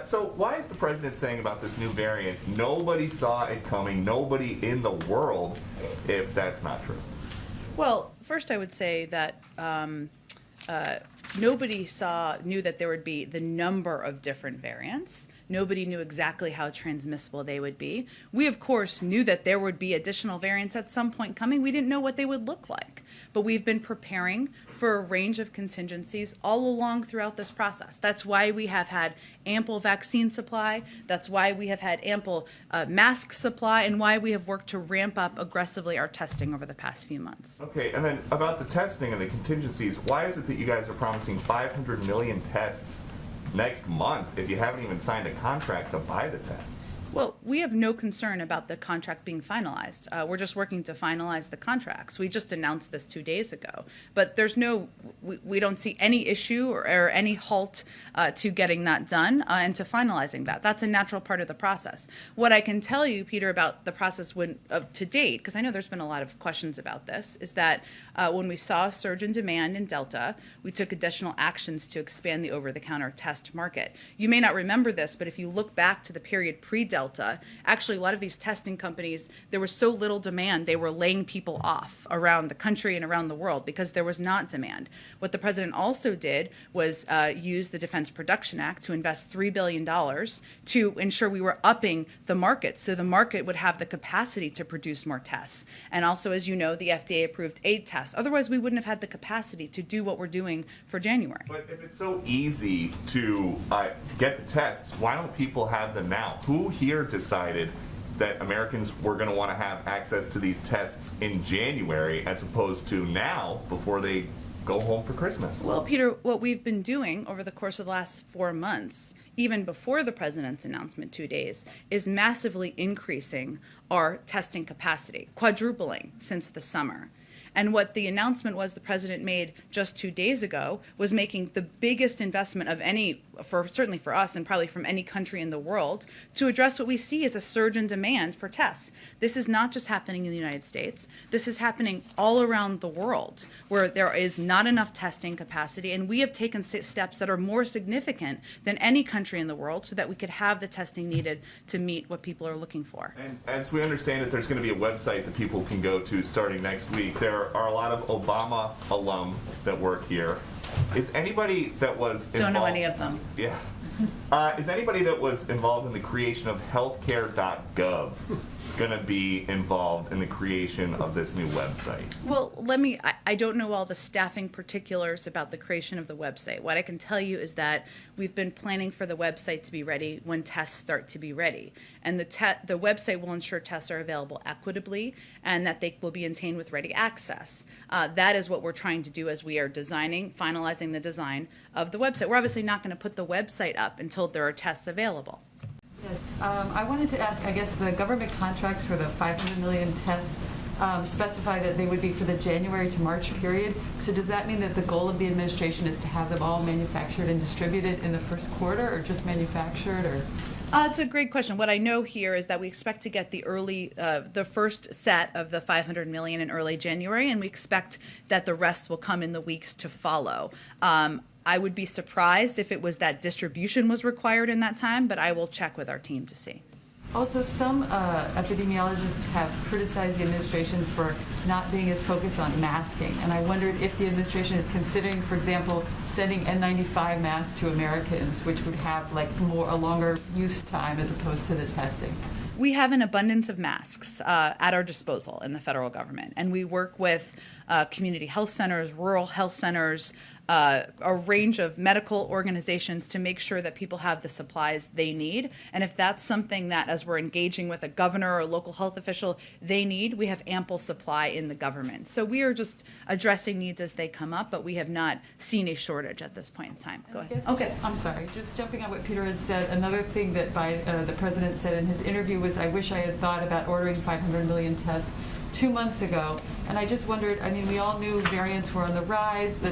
So why is the president saying about this new variant, nobody saw it coming, nobody in the world, if that's not true? Well, first I would say that nobody knew that there would be the number of different variants. Nobody knew exactly how transmissible they would be. We, of course, knew that there would be additional variants at some point coming. We didn't know what they would look like. But we've been preparing for a range of contingencies all along throughout this process. That's why we have had ample vaccine supply. That's why we have had ample mask supply, and why we have worked to ramp up aggressively our testing over the past few months. Okay, and then about the testing and the contingencies, why is it that you guys are promising 500 million tests next month if you haven't even signed a contract to buy the tests? Well, we have no concern about the contract being finalized. We're just working to finalize the contracts. We just announced this 2 days ago. But there's we don't see any issue or any halt to getting that done and to finalizing that. That's a natural part of the process. What I can tell you, Peter, about the process to date, because I know there's been a lot of questions about this, is that when we saw a surge in demand in Delta, we took additional actions to expand the over-the-counter test market. You may not remember this, but if you look back to the period pre-Delta, actually a lot of these testing companies, there was so little demand, they were laying people off around the country and around the world because there was not demand. What the president also did was use the Defense Production Act to invest $3 billion to ensure we were upping the market so the market would have the capacity to produce more tests. And also, as you know, the FDA approved 8 tests. Otherwise, we wouldn't have had the capacity to do what we're doing for January. But if it's so easy to get the tests, why don't people have them now? Who here decided that Americans were going to want to have access to these tests in January as opposed to now before they go home for Christmas? Well, Peter, what we've been doing over the course of the last 4 months, even before the president's announcement 2 days, is massively increasing our testing capacity, quadrupling since the summer. And what the announcement was the president made just 2 days ago was making the biggest investment of any, certainly for us and probably from any country in the world, to address what we see as a surge in demand for tests. This is not just happening in the United States. This is happening all around the world where there is not enough testing capacity. And we have taken steps that are more significant than any country in the world so that we could have the testing needed to meet what people are looking for. And as we understand it, there's going to be a website that people can go to starting next week. There are a lot of Obama alum that work here. Is anybody that was involved... Don't know any of them. Yeah. Is anybody that was involved in the creation of healthcare.gov going to be involved in the creation of this new website? Well, I don't know all the staffing particulars about the creation of the website. What I can tell you is that we've been planning for the website to be ready when tests start to be ready. And the website will ensure tests are available equitably and that they will be obtained with ready access. That is what we're trying to do as we are finalizing the design of the website. We're obviously not going to put the website up until there are tests available. Yes, I wanted to ask, I guess the government contracts for the 500 million tests specify that they would be for the January to March period. So does that mean that the goal of the administration is to have them all manufactured and distributed in the first quarter, or just manufactured, or? It's a great question. What I know here is that we expect to get the first set of the 500 million in early January, and we expect that the rest will come in the weeks to follow. I would be surprised if it was that distribution was required in that time, but I will check with our team to see. Also, some epidemiologists have criticized the administration for not being as focused on masking, and I wondered if the administration is considering, for example, sending N95 masks to Americans, which would have a longer use time as opposed to the testing. We have an abundance of masks at our disposal in the federal government, and we work with community health centers, rural health centers, a range of medical organizations to make sure that people have the supplies they need. And if that's something that, as we're engaging with a governor or a local health official, they need, we have ample supply in the government. So we are just addressing needs as they come up, but we have not seen a shortage at this point in time. Go ahead. Okay. I'm sorry. Just jumping on what Peter had said, another thing that the president said in his interview was, I wish I had thought about ordering 500 million tests 2 months ago. And I just wondered, I mean, we all knew variants were on the rise, the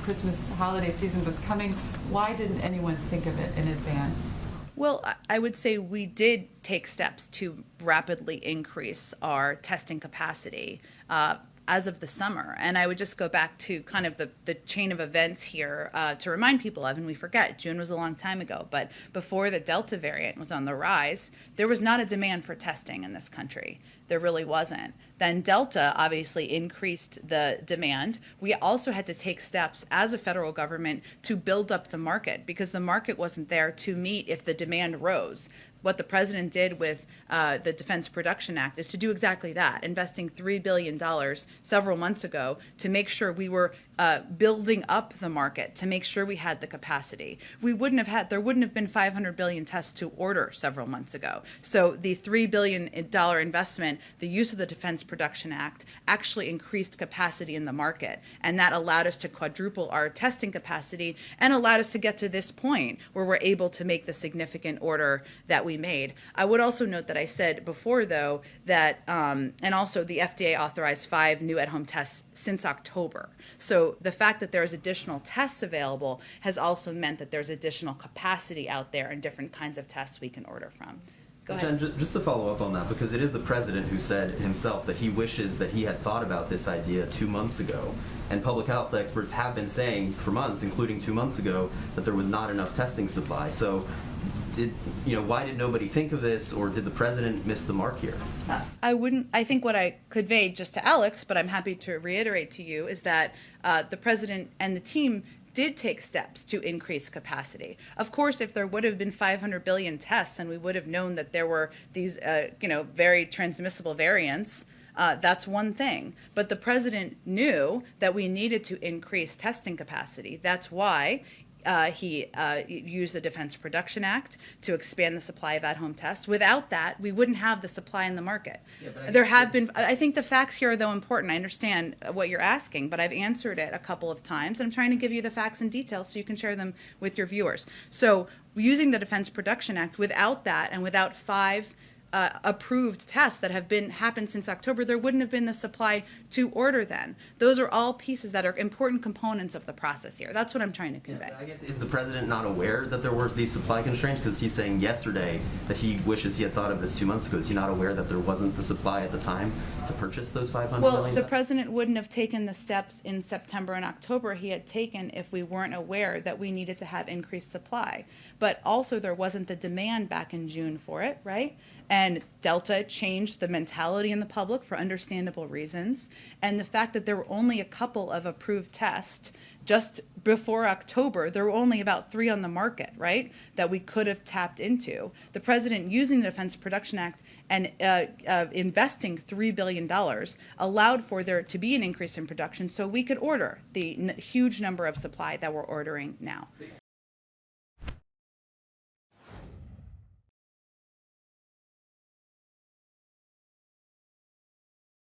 Christmas holiday season was coming. Why didn't anyone think of it in advance? Well, I would say we did take steps to rapidly increase our testing capacity. as of the summer. And I would just go back to kind of the chain of events here to remind people of, and we forget, June was a long time ago, but before the Delta variant was on the rise, there was not a demand for testing in this country. There really wasn't. Then Delta obviously increased the demand. We also had to take steps as a federal government to build up the market because the market wasn't there to meet if the demand rose. What the president did with the Defense Production Act is to do exactly that, investing $3 billion several months ago to make sure we were building up the market, to make sure we had the capacity. There wouldn't have been 500 billion tests to order several months ago. So the $3 billion investment, the use of the Defense Production Act, actually increased capacity in the market. And that allowed us to quadruple our testing capacity and allowed us to get to this point where we're able to make the significant order that we made. I would also note that I said before, though, that, and also the FDA authorized 5 new at-home tests since October. So the fact that there's additional tests available has also meant that there's additional capacity out there and different kinds of tests we can order from. Go ahead. Jen, just to follow up on that, because it is the president who said himself that he wishes that he had thought about this idea 2 months ago. And public health experts have been saying for months, including 2 months ago, that there was not enough testing supply. So why did nobody think of this, or did the president miss the mark here? I think what I conveyed just to Alex, but I'm happy to reiterate to you, is that the president and the team did take steps to increase capacity. Of course, if there would have been 500 billion tests and we would have known that there were these, very transmissible variants, that's one thing. But the president knew that we needed to increase testing capacity. That's why he used the Defense Production Act to expand the supply of at-home tests. Without that, we wouldn't have the supply in the market. Yeah, I think the facts here are, though, important. I understand what you're asking, but I've answered it a couple of times. I'm trying to give you the facts and details so you can share them with your viewers. So using the Defense Production Act, without that and without 5 approved tests that have happened since October, there wouldn't have been the supply to order then. Those are all pieces that are important components of the process here. That's what I'm trying to convey. Yeah, I guess, is the president not aware that there were these supply constraints? Because he's saying yesterday that he wishes he had thought of this 2 months ago. Is he not aware that there wasn't the supply at the time to purchase those 500 Well, million? the president wouldn't have taken the steps in September and October he had taken if we weren't aware that we needed to have increased supply. But also there wasn't the demand back in June for it, right? And Delta changed the mentality in the public for understandable reasons. And the fact that there were only a couple of approved tests just before October, there were only about 3 on the market, right, that we could have tapped into. The president, using the Defense Production Act and investing $3 billion, allowed for there to be an increase in production so we could order the huge number of supply that we're ordering now.